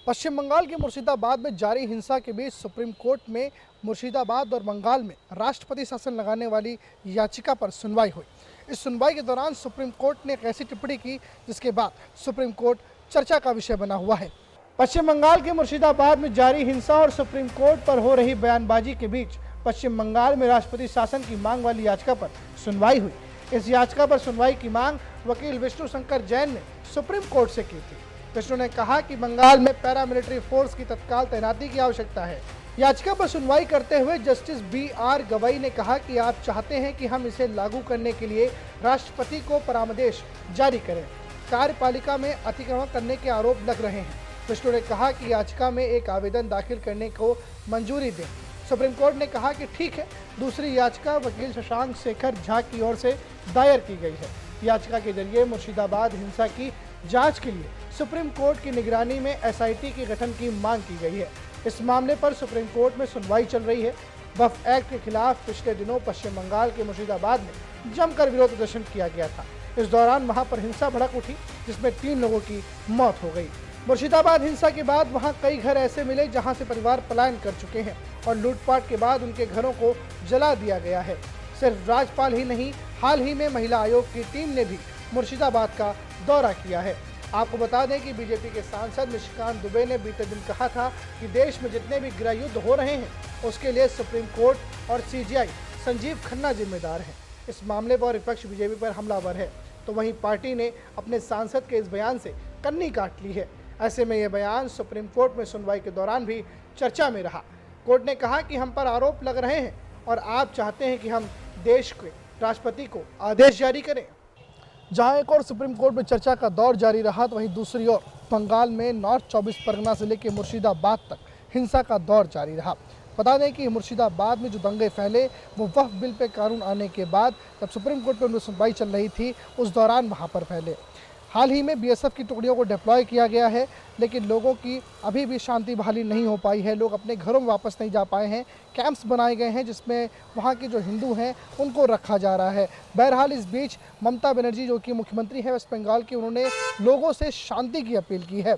पश्चिम बंगाल के मुर्शिदाबाद में जारी हिंसा के बीच सुप्रीम कोर्ट में मुर्शिदाबाद और बंगाल में राष्ट्रपति शासन लगाने वाली याचिका पर सुनवाई हुई। इस सुनवाई के दौरान सुप्रीम कोर्ट ने एक ऐसी टिप्पणी की जिसके बाद सुप्रीम कोर्ट चर्चा का विषय बना हुआ है। पश्चिम बंगाल के मुर्शिदाबाद में जारी हिंसा और सुप्रीम कोर्ट पर हो रही बयानबाजी के बीच पश्चिम बंगाल में राष्ट्रपति शासन की मांग वाली याचिका पर सुनवाई हुई। इस याचिका पर सुनवाई की मांग वकील विष्णु शंकर जैन ने सुप्रीम कोर्ट से की थी। विष्णु ने कहा कि बंगाल में पैरामिलिट्री फोर्स की तत्काल तैनाती की आवश्यकता है। याचिका पर सुनवाई करते हुए जस्टिस BR गवई ने कहा कि आप चाहते हैं कि हम इसे लागू करने के लिए राष्ट्रपति को परामर्श जारी करें। कार्यपालिका में अतिक्रमण करने के आरोप लग रहे हैं। विष्णु ने कहा कि याचिका में एक आवेदन दाखिल करने को मंजूरी दें। सुप्रीम कोर्ट ने कहा कि ठीक है। दूसरी याचिका वकील शशांक शेखर झा की ओर से दायर की गई है। याचिका के जरिए मुर्शिदाबाद हिंसा की जांच के लिए सुप्रीम कोर्ट की निगरानी में SIT के गठन की मांग की गई है। इस मामले पर सुप्रीम कोर्ट में सुनवाई चल रही है। वक्फ एक्ट के खिलाफ पिछले दिनों पश्चिम बंगाल के मुर्शिदाबाद में जमकर विरोध प्रदर्शन किया गया था। इस दौरान वहां पर हिंसा भड़क उठी जिसमें 3 लोगों की मौत हो गई। मुर्शिदाबाद हिंसा के बाद वहां कई घर ऐसे मिले जहां से परिवार पलायन कर चुके हैं और लूटपाट के बाद उनके घरों को जला दिया गया है। सिर्फ राज्यपाल ही नहीं, हाल ही में महिला आयोग की टीम ने भी मुर्शिदाबाद का दौरा किया है। आपको बता दें कि बीजेपी के सांसद निशिकांत दुबे ने बीते दिन कहा था कि देश में जितने भी गृह युद्ध हो रहे हैं उसके लिए सुप्रीम कोर्ट और CGI संजीव खन्ना जिम्मेदार हैं। इस मामले पर विपक्ष बीजेपी पर हमलावर है, तो वहीं पार्टी ने अपने सांसद के इस बयान से कन्नी काट ली है। ऐसे में यह बयान सुप्रीम कोर्ट में सुनवाई के दौरान भी चर्चा में रहा। कोर्ट ने कहा कि हम पर आरोप लग रहे हैं और आप चाहते हैं कि हम देश के राष्ट्रपति को आदेश जारी करें। जहां एक और सुप्रीम कोर्ट में चर्चा का दौर जारी रहा, तो वहीं दूसरी ओर बंगाल में नॉर्थ 24 परगना से लेकर मुर्शिदाबाद तक हिंसा का दौर जारी रहा। बता दें कि मुर्शिदाबाद में जो दंगे फैले वो वक्फ बिल पे कानून आने के बाद जब सुप्रीम कोर्ट में उनकी सुनवाई चल रही थी उस दौरान वहां पर फैले। हाल ही में BSF की टुकड़ियों को डिप्लॉय किया गया है, लेकिन लोगों की अभी भी शांति बहाली नहीं हो पाई है। लोग अपने घरों में वापस नहीं जा पाए हैं। कैंप्स बनाए गए हैं जिसमें वहाँ के जो हिंदू हैं उनको रखा जा रहा है। बहरहाल इस बीच ममता बनर्जी जो कि मुख्यमंत्री है वेस्ट बंगाल की, उन्होंने लोगों से शांति की अपील की है।